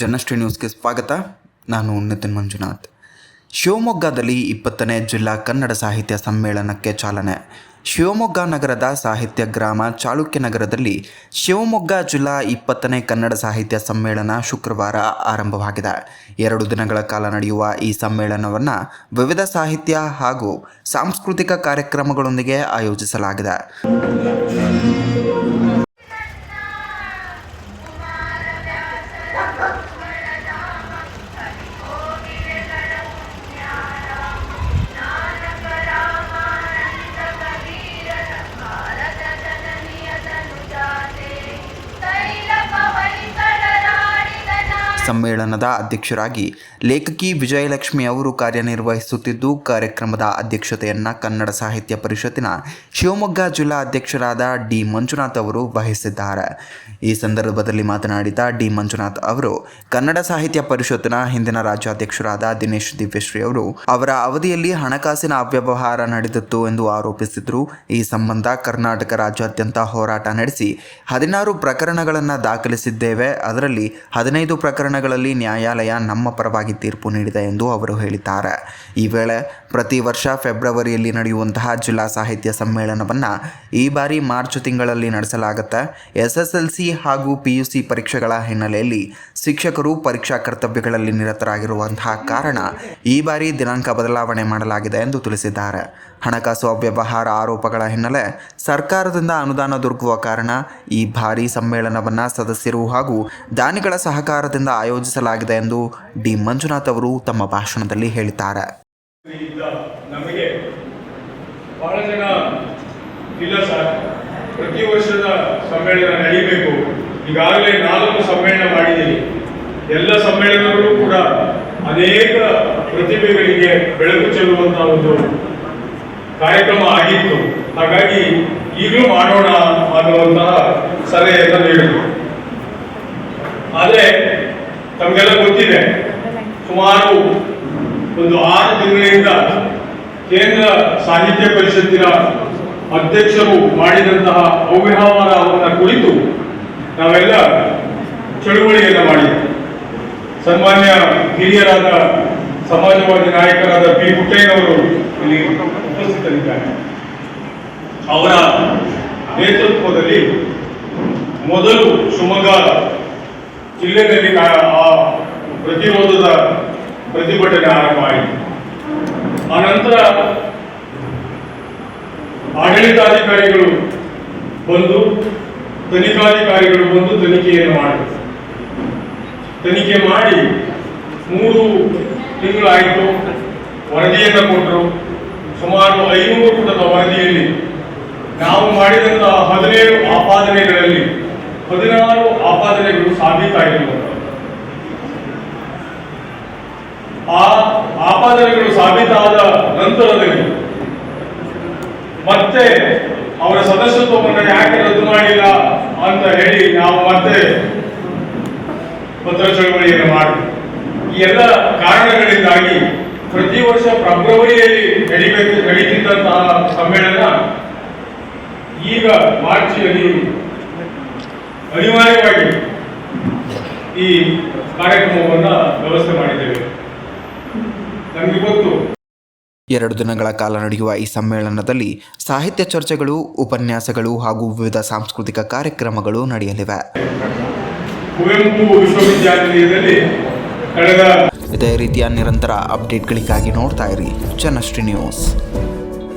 ಜನಶ್ರೀ ನ್ಯೂಸ್ಗೆ ಸ್ವಾಗತ. ನಾನು ನಿತಿನ್ ಮಂಜುನಾಥ್. ಶಿವಮೊಗ್ಗದಲ್ಲಿ 20ನೇ ಜಿಲ್ಲಾ ಕನ್ನಡ ಸಾಹಿತ್ಯ ಸಮ್ಮೇಳನಕ್ಕೆ ಚಾಲನೆ. ಶಿವಮೊಗ್ಗ ನಗರದ ಸಾಹಿತ್ಯ ಗ್ರಾಮ ಚಾಲುಕ್ಯನಗರದಲ್ಲಿ ಶಿವಮೊಗ್ಗ ಜಿಲ್ಲಾ 20ನೇ ಕನ್ನಡ ಸಾಹಿತ್ಯ ಸಮ್ಮೇಳನ ಶುಕ್ರವಾರ ಆರಂಭವಾಗಿದೆ. 2 ದಿನಗಳ ಕಾಲ ನಡೆಯುವ ಈ ಸಮ್ಮೇಳನವನ್ನು ವಿವಿಧ ಸಾಹಿತ್ಯ ಹಾಗೂ ಸಾಂಸ್ಕೃತಿಕ ಕಾರ್ಯಕ್ರಮಗಳೊಂದಿಗೆ ಆಯೋಜಿಸಲಾಗಿದೆ. ಸಮ್ಮೇಳನದ ಅಧ್ಯಕ್ಷರಾಗಿ ಲೇಖಕಿ ವಿಜಯಲಕ್ಷ್ಮಿ ಅವರು ಕಾರ್ಯನಿರ್ವಹಿಸುತ್ತಿದ್ದು, ಕಾರ್ಯಕ್ರಮದ ಅಧ್ಯಕ್ಷತೆಯನ್ನು ಕನ್ನಡ ಸಾಹಿತ್ಯ ಪರಿಷತ್ತಿನ ಶಿವಮೊಗ್ಗ ಜಿಲ್ಲಾ ಅಧ್ಯಕ್ಷರಾದ ಡಿ ಮಂಜುನಾಥ್ ಅವರು ವಹಿಸಿದ್ದಾರೆ. ಈ ಸಂದರ್ಭದಲ್ಲಿ ಮಾತನಾಡಿದ ಡಿ ಮಂಜುನಾಥ್ ಅವರು, ಕನ್ನಡ ಸಾಹಿತ್ಯ ಪರಿಷತ್ತಿನ ಹಿಂದಿನ ರಾಜ್ಯಾಧ್ಯಕ್ಷರಾದ ದಿನೇಶ್ ದಿವ್ಯಶ್ರೀ ಅವರು ಅವರ ಅವಧಿಯಲ್ಲಿ ಹಣಕಾಸಿನ ಅವ್ಯವಹಾರ ನಡೆದಿತ್ತು ಎಂದು ಆರೋಪಿಸಿದರು. ಈ ಸಂಬಂಧ ಕರ್ನಾಟಕ ರಾಜ್ಯಾದ್ಯಂತ ಹೋರಾಟ ನಡೆಸಿ 16 ಪ್ರಕರಣಗಳನ್ನು ದಾಖಲಿಸಿದ್ದೇವೆ. ಅದರಲ್ಲಿ 15 ಪ್ರಕರಣಗಳಲ್ಲಿ ನ್ಯಾಯಾಲಯ ನಮ್ಮ ಪರವಾಗಿ ತೀರ್ಪು ನೀಡಿದೆ ಎಂದು ಅವರು ಹೇಳಿದ್ದಾರೆ. ಈ ವೇಳೆ ಪ್ರತಿ ವರ್ಷ ಫೆಬ್ರವರಿಯಲ್ಲಿ ನಡೆಯುವಂತಹ ಜಿಲ್ಲಾ ಸಾಹಿತ್ಯ ಸಮ್ಮೇಳನವನ್ನು ಈ ಬಾರಿ ಮಾರ್ಚ್ ತಿಂಗಳಲ್ಲಿ ನಡೆಸಲಾಗುತ್ತೆ. SSLC ಹಾಗೂ PUC ಪರೀಕ್ಷೆಗಳ ಹಿನ್ನೆಲೆಯಲ್ಲಿ ಶಿಕ್ಷಕರು ಪರೀಕ್ಷಾ ಕರ್ತವ್ಯಗಳಲ್ಲಿ ನಿರತರಾಗಿರುವಂತಹ ಕಾರಣ ಈ ಬಾರಿ ದಿನಾಂಕ ಬದಲಾವಣೆ ಮಾಡಲಾಗಿದೆ ಎಂದು ತಿಳಿಸಿದ್ದಾರೆ. ಹಣಕಾಸು ಅವ್ಯವಹಾರ ಆರೋಪಗಳ ಹಿನ್ನೆಲೆ ಸರ್ಕಾರದಿಂದ ಅನುದಾನ ದೊರಕುವ ಕಾರಣ ಈ ಬಾರಿ ಸಮ್ಮೇಳನವನ್ನು ಸದಸ್ಯರು ಹಾಗೂ ದಾನಿಗಳ ಸಹಕಾರದಿಂದ ಆಯೋಜಿಸಲಾಗಿದೆ ಎಂದು ಡಿ ಮಂಜುನಾಥ್ ಅವರು ತಮ್ಮ ಭಾಷಣದಲ್ಲಿ ಹೇಳಿದ್ದಾರೆ. ನಮಗೆ ಬಹಳ ಜನ ಇಲ್ಲ ಸರ್, ಪ್ರತಿ ವರ್ಷದ ಸಮ್ಮೇಳನ ನಡೀಬೇಕು. ಈಗಾಗಲೇ 4 ಸಮ್ಮೇಳನ ಮಾಡಿದ್ದೀವಿ. ಎಲ್ಲ ಸಮ್ಮೇಳನಗಳು ಕೂಡ ಅನೇಕ ಪ್ರತಿಭೆಗಳಿಗೆ ಬೆಳಕು ಚೆಲ್ಲುವಂತಹ ಒಂದು ಕಾರ್ಯಕ್ರಮ ಆಗಿತ್ತು. ಹಾಗಾಗಿ ಈಗಲೂ ಮಾಡೋಣ ಅನ್ನುವಂತಹ ಸಲಹೆಯನ್ನು ನೀಡಿದರು. ಆದರೆ ತಮಗೆಲ್ಲ ಗೊತ್ತಿದೆ, ಸುಮಾರು ಒಂದು 6 ತಿಂಗಳಿಂದ ಕೇಂದ್ರ ಸಾಹಿತ್ಯ ಪರಿಷತ್ತಿನ ಅಧ್ಯಕ್ಷರು ಮಾಡಿದಂತಹ ಅವ್ಯವಹಾರವನ್ನು ಕುರಿತು ನಾವೆಲ್ಲ ಚಳುವಳಿಯನ್ನು ಮಾಡಿದ್ದೇವೆ. ಸನ್ಮಾನ್ಯ ಹಿರಿಯರಾದ ಸಮಾಜವಾದಿ ನಾಯಕರಾದ ಪಿ ಪುಟ್ಟಯ್ಯನವರು ಇಲ್ಲಿ ಉಪಸ್ಥಿತರಿದ್ದಾರೆ. ಅವರ ನೇತೃತ್ವದಲ್ಲಿ ಮೊದಲು ಶಿವಮೊಗ್ಗ ಜಿಲ್ಲೆಯಲ್ಲಿ ಆ ಪ್ರತಿರೋಧದ ಪ್ರತಿಭಟನೆ ಆರಂಭ ಆಯಿತು. ಆನಂತರ ಆಡಳಿತಾಧಿಕಾರಿಗಳು ಬಂದು, ತನಿಖಾಧಿಕಾರಿಗಳು ಬಂದು ತನಿಖೆಯನ್ನು ಮಾಡಿದರು. ತನಿಖೆ ಮಾಡಿ 3 ತಿಂಗಳಾಯಿತು. ವರದಿಯನ್ನು ಕೊಟ್ಟರು. ಸುಮಾರು 500 ಪುಟದ ವರದಿಯಲ್ಲಿ ನಾವು ಮಾಡಿದಂತಹ 17 ಆಪಾದನೆಗಳಲ್ಲಿ 16 ಆಪಾದನೆಗಳು ಸಾಬೀತಾಗಿರುವುದು. ಆ ಆಪಾದನೆಗಳು ಸಾಬೀತಾದ ನಂತರದಲ್ಲಿ ಮತ್ತೆ ಅವರ ಸದಸ್ಯತ್ವವನ್ನು ಯಾಕೆ ರದ್ದು ಮಾಡಿಲ್ಲ ಅಂತ ಹೇಳಿ ನಾವು ಮತ್ತೆ ಪತ್ರ ಚಳವಳಿಯನ್ನು ಮಾಡಿದ್ವಿ. ಈ ಎಲ್ಲ ಕಾರಣಗಳಿಂದಾಗಿ ಪ್ರತಿ ವರ್ಷ ಫೆಬ್ರವರಿಯಲ್ಲಿ ನಡೀತಿದ್ದಂತಹ ಸಮ್ಮೇಳನ ಈಗ ಮಾರ್ಚ್ನಲ್ಲಿ ಅನಿವಾರ್ಯವಾಗಿ ಈ ಕಾರ್ಯಕ್ರಮವನ್ನು ವ್ಯವಸ್ಥೆ ಮಾಡಿದ್ದೇವೆ. ನಮಗೆ ಗೊತ್ತು, 2 ದಿನಗಳ ಕಾಲ ನಡೆಯುವ ಈ ಸಮ್ಮೇಳನದಲ್ಲಿ ಸಾಹಿತ್ಯ ಚರ್ಚೆಗಳು, ಉಪನ್ಯಾಸಗಳು ಹಾಗೂ ವಿವಿಧ ಸಾಂಸ್ಕೃತಿಕ ಕಾರ್ಯಕ್ರಮಗಳು ನಡೆಯಲಿವೆ. ಕುವೆಂಪು ವಿಶ್ವವಿದ್ಯಾನಿಲಯದಲ್ಲಿ ಕಳೆದ ಇದೇ ರೀತಿಯ ನಿರಂತರ ಅಪ್ಡೇಟ್ಗಳಿಗಾಗಿ ನೋಡ್ತಾ ಇರಿ ಜನಶ್ರೀ ನ್ಯೂಸ್.